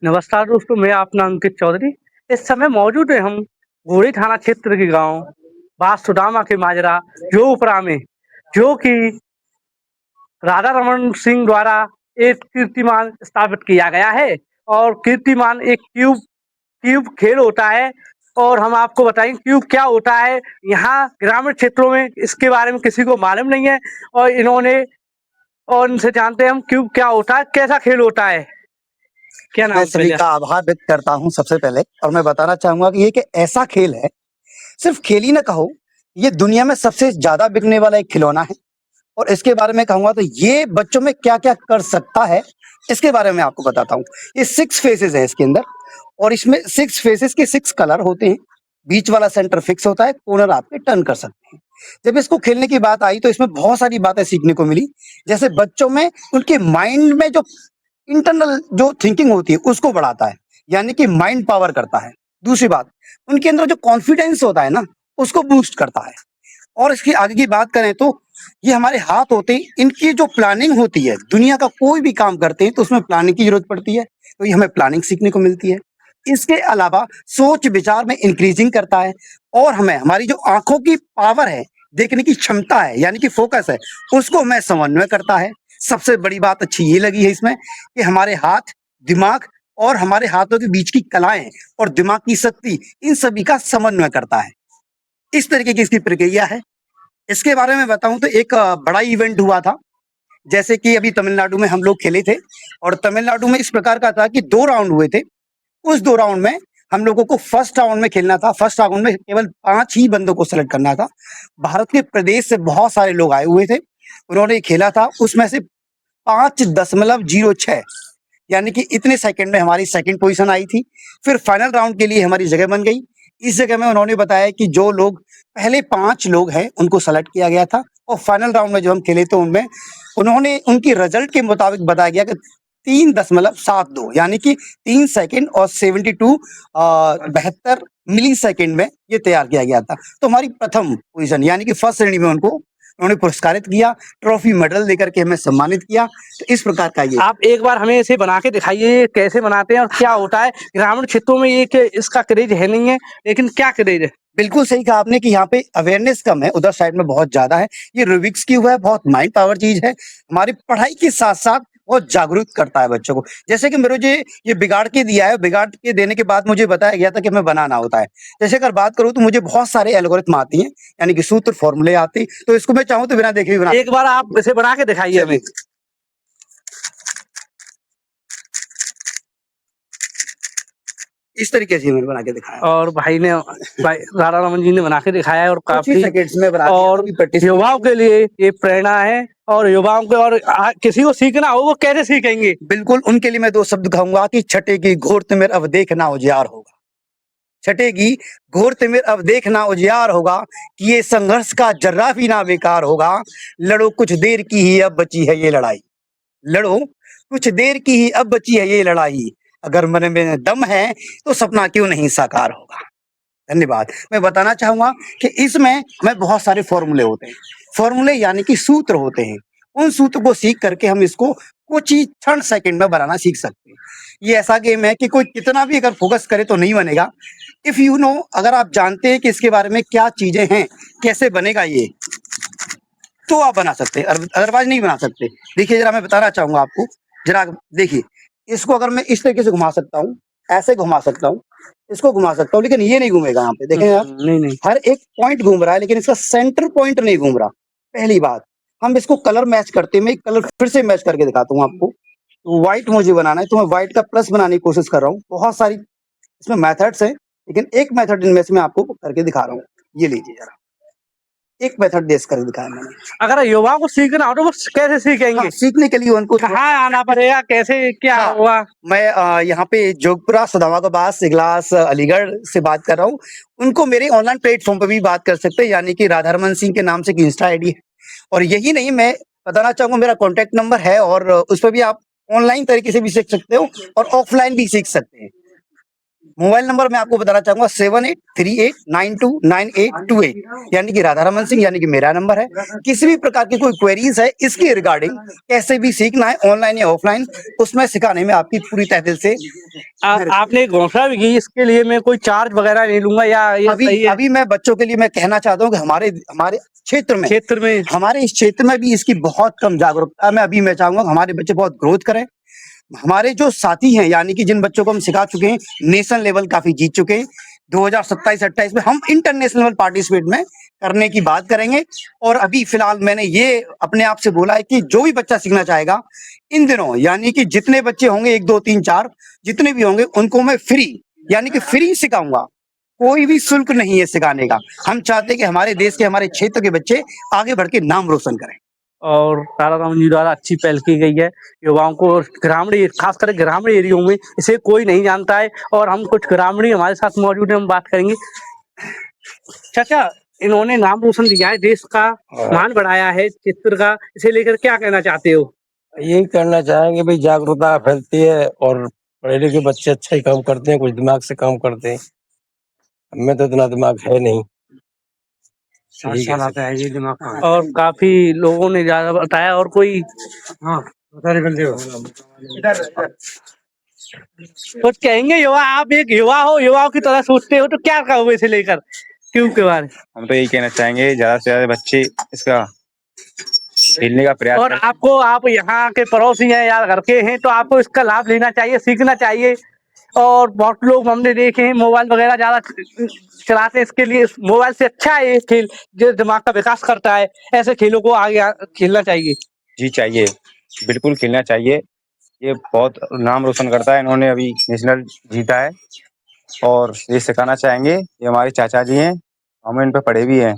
नमस्कार दोस्तों, मैं अपना अंकित चौधरी। इस समय मौजूद हैं हम गोरी थाना क्षेत्र के गांव बासुदामा के माजरा जोगपुरा में, जो कि राधा रमन सिंह द्वारा एक कीर्तिमान स्थापित किया गया है। और कीर्तिमान एक क्यूब क्यूब खेल होता है। और हम आपको बताएंगे क्यूब क्या होता है। यहाँ ग्रामीण क्षेत्रों में इसके बारे में किसी को मालूम नहीं है, और इनसे जानते हैं हम क्यूब क्या होता है, कैसा खेल होता है। क्या मैं नाम सभी का आभार व्यक्त करता हूं सबसे पहले, और मैं बताना चाहूंगा कि ये एक ऐसा खेल है, सिर्फ खेल ही ना कहो, ये दुनिया में सबसे ज्यादा बिकने वाला एक खिलौना है। और इसके बारे में कहूंगा तो ये बच्चों में क्या क्या कर सकता है, इसके बारे में आपको बताता हूँ। ये 6 फेसेस है इसके अंदर, और इसमें 6 फेसेस के 6 कलर होते हैं। बीच वाला सेंटर फिक्स होता है, कॉर्नर आप पे टर्न कर सकते हैं। जब इसको खेलने की बात आई तो इसमें बहुत सारी बातें सीखने को मिली, जैसे बच्चों में उनके माइंड में जो इंटरनल जो थिंकिंग होती है उसको बढ़ाता है, यानी कि माइंड पावर करता है। दूसरी बात, उनके अंदर जो कॉन्फिडेंस होता है ना, उसको बूस्ट करता है। और इसकी आगे की बात करें तो ये हमारे हाथ होते हैं, इनकी जो प्लानिंग होती है, दुनिया का कोई भी काम करते हैं तो उसमें प्लानिंग की जरूरत पड़ती है, तो ये हमें प्लानिंग सीखने को मिलती है। इसके अलावा सोच विचार में इंक्रीजिंग करता है, और हमें हमारी जो आंखों की पावर है, देखने की क्षमता है, यानी कि फोकस है, उसको हमें समन्वय करता है। सबसे बड़ी बात अच्छी ये लगी है इसमें कि हमारे हाथ, दिमाग और हमारे हाथों के बीच की कलाएं और दिमाग की शक्ति, इन सभी का समन्वय करता है। इस तरीके की इसकी प्रक्रिया है। इसके बारे में बताऊं तो एक बड़ा इवेंट हुआ था, जैसे कि अभी तमिलनाडु में हम लोग खेले थे, और तमिलनाडु में इस प्रकार का था कि 2 राउंड हुए थे। उस 2 राउंड में हम लोगों को फर्स्ट राउंड में खेलना था। फर्स्ट राउंड में केवल 5 ही बंदों को सेलेक्ट करना था। भारत के प्रदेश से बहुत सारे लोग आए हुए थे, उन्होंने खेला था। उसमें से 5.06 यानी कि इतने सेकंड में हमारी सेकंड पोजीशन आई थी। फिर फाइनल राउंड के लिए हमारी जगह बन गई। इस जगह में उन्होंने बताया कि जो लोग पहले 5 लोग हैं उनको सेलेक्ट किया गया था, और फाइनल राउंड में जो हम खेले तो उनमें उन्होंने उनकी रिजल्ट के मुताबिक बताया गया कि 3.72 यानी कि 3 सेकंड और 72 मिली सेकंड में ये तैयार किया गया था। तो हमारी प्रथम पोजीशन यानी कि फर्स्ट श्रेणी में उनको उन्होंने पुरस्कारित किया, ट्रॉफी मेडल देकर के हमें सम्मानित किया। तो इस प्रकार का ये आप एक बार हमें इसे बना के दिखाइए, कैसे बनाते हैं और क्या होता है। ग्रामीण क्षेत्रों में ये इसका क्रेज है नहीं है, लेकिन क्या क्रेज है। बिल्कुल सही कहा आपने कि यहाँ पे अवेयरनेस कम है, उधर साइड में बहुत ज्यादा है। ये रूबिक्स क्यूब है, बहुत माइंड पावर चीज है, हमारी पढ़ाई के साथ साथ बहुत जागरूक करता है बच्चों को। जैसे कि मेरे ये बिगाड़ के दिया है, बिगाड़ के देने के बाद मुझे बताया गया था कि हमें बनाना होता है। जैसे अगर बात करूँ तो मुझे बहुत सारे एल्गोरिथम आती हैं, यानी कि सूत्र फॉर्मूले आते हैं, तो इसको मैं चाहूँ तो बिना देखे भी बना। एक बार आप इसे बना के दिखाइए हमें। इस तरीके से मैंने बना के दिखाया, और भाई राधा रमन जी ने बना के दिखाया है, और कुछ ही काफी सेकंड्स में बना के और अभी प्रैक्टिस युवाओं के लिए ये प्रेरणा है। और युवाओं को और किसी को सीखना हो वो कैसे सीखेंगे। बिल्कुल, उनके लिए मैं 2 शब्द कहूंगा कि छठे की घोर तिमिर अब देखना उजियार होगा। छठेगी घोर तिमिर अब देखना उजियार होगा, कि ये संघर्ष का जर्रा भी ना बेकार होगा। लड़ो कुछ देर की ही अब बची है ये लड़ाई, लड़ो कुछ देर की ही अब बची है ये लड़ाई। अगर मन में दम है तो सपना क्यों नहीं साकार होगा। धन्यवाद। मैं बताना चाहूंगा कि इसमें हमें बहुत सारे फॉर्मूले होते हैं। फॉर्मूले यानी कि सूत्र होते हैं, उन सूत्र को सीख करके हम इसको कुछ ही क्षण सेकंड में बनाना सीख सकते हैं। ये ऐसा गेम है कि कोई कितना भी अगर फोकस करे तो नहीं बनेगा। इफ यू नो, अगर आप जानते हैं कि इसके बारे में क्या चीजें हैं, कैसे बनेगा ये, तो आप बना सकते हैं, अदरवाइज नहीं बना सकते। देखिए जरा, मैं बताना चाहूंगा आपको, जरा देखिए, इसको अगर मैं इस तरीके से घुमा सकता हूँ, ऐसे घुमा सकता हूँ, इसको घुमा सकता हूँ, लेकिन ये नहीं घूमेगा। यहाँ पे देखें आप, नहीं हर एक पॉइंट घूम रहा है, लेकिन इसका सेंटर पॉइंट नहीं घूम रहा। पहली बात, हम इसको कलर मैच करते, मैं कलर फिर से मैच करके दिखाता हूँ आपको। तो व्हाइट मुझे बनाना है, तो मैं व्हाइट का प्लस बनाने की कोशिश कर रहा हूँ। बहुत सारी इसमें मेथड्स हैं, लेकिन एक मेथड इनमें से मैं आपको करके दिखा रहा हूँ। ये लीजिए जरा, एक मेथड देश कर दिखाया मैंने। अगर युवाओं को सीखना हो तो वो कैसे सीखेंगे। हाँ, सीखने के लिए उनको कहाँ आना पड़ेगा, कैसे क्या हाँ, हुआ। मैं यहाँ पे जोगपुरा सुदामा के पास इगलास अलीगढ़ से बात कर रहा हूँ। उनको मेरे ऑनलाइन प्लेटफॉर्म पे भी बात कर सकते हैं, यानी कि राधा रमन सिंह के नाम से एक इंस्टा आईडी है। और यही नहीं, मैं बताना चाहूंगा मेरा कॉन्टेक्ट नंबर है, और उस पर भी आप ऑनलाइन तरीके से भी सीख सकते हो और ऑफलाइन भी सीख सकते हैं। मोबाइल नंबर मैं आपको बताना चाहूंगा 7838929828, यानी कि राधा रमन सिंह, यानी कि मेरा नंबर है। किसी भी प्रकार की कोई क्वेरीज है इसके रिगार्डिंग, कैसे भी सीखना है ऑनलाइन या ऑफलाइन, उसमें सिखाने में आपकी पूरी तह दिल से आपने घोषणा भी की, इसके लिए मैं कोई चार्ज वगैरह नहीं लूंगा या ये अभी सही है? अभी मैं बच्चों के लिए मैं कहना चाहता हूँ कि हमारे हमारे क्षेत्र में हमारे इस क्षेत्र में भी इसकी बहुत कम जागरूकता में। अभी मैं चाहूंगा कि हमारे बच्चे बहुत ग्रोथ करें। हमारे जो साथी हैं, यानी कि जिन बच्चों को हम सिखा चुके हैं, नेशनल लेवल काफी जीत चुके हैं। 2027-28 में हम इंटरनेशनल पार्टिसिपेट में करने की बात करेंगे। और अभी फिलहाल मैंने ये अपने आप से बोला है कि जो भी बच्चा सीखना चाहेगा इन दिनों, यानी कि जितने बच्चे होंगे 1 2 3 4 जितने भी होंगे, उनको मैं फ्री, यानी कि फ्री सिखाऊंगा। कोई भी शुल्क नहीं है सिखाने का। हम चाहते हैं कि हमारे देश के, हमारे क्षेत्र के बच्चे आगे बढ़ के नाम रोशन करें। और राधा रमन जी द्वारा अच्छी पहल की गई है युवाओं को, खासकर ग्रामीण एरियो में इसे कोई नहीं जानता है। और हम कुछ ग्रामीण हमारे साथ मौजूद हैं, हम बात करेंगे। चाचा, इन्होंने नाम रोशन किया है, देश का मान बढ़ाया है चित्र का, इसे लेकर क्या कहना चाहते हो? यही करना चाहेंगे भाई, जागरूकता फैलती है और पढ़े लिखे बच्चे अच्छा ही काम करते हैं, कुछ दिमाग से काम करते हैं। हमें तो इतना दिमाग है नहीं। और काफी लोगों ने ज्यादा बताया। और कोई कुछ कहेंगे? युवा, आप एक युवा हो, युवाओं की तरह सोचते हो, तो क्या कहोगे इसे लेकर, क्यों के बारे? हम तो यही कहना चाहेंगे ज्यादा से ज्यादा बच्चे इसका खेलने का प्रयास और आपको, आप यहाँ के पड़ोसी हैं या घर के हैं, तो आपको इसका लाभ लेना चाहिए, सीखना चाहिए। और बहुत लोग हमने देखे हैं मोबाइल वगैरह ज्यादा चलाते हैं, इसके लिए मोबाइल से अच्छा है ये खेल जो दिमाग का विकास करता है। ऐसे खेलों को आगे खेलना चाहिए। जी चाहिए, बिल्कुल खेलना चाहिए। ये बहुत नाम रोशन करता है, इन्होंने अभी नेशनल जीता है और ये सिखाना चाहेंगे। ये हमारे चाचा जी हैं, हम इन पे पढ़े भी हैं,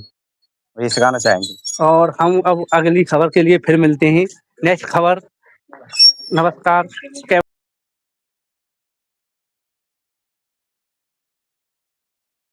ये सिखाना चाहेंगे। और हम अब अगली खबर के लिए फिर मिलते हैं, नेक्स्ट खबर। नमस्कार।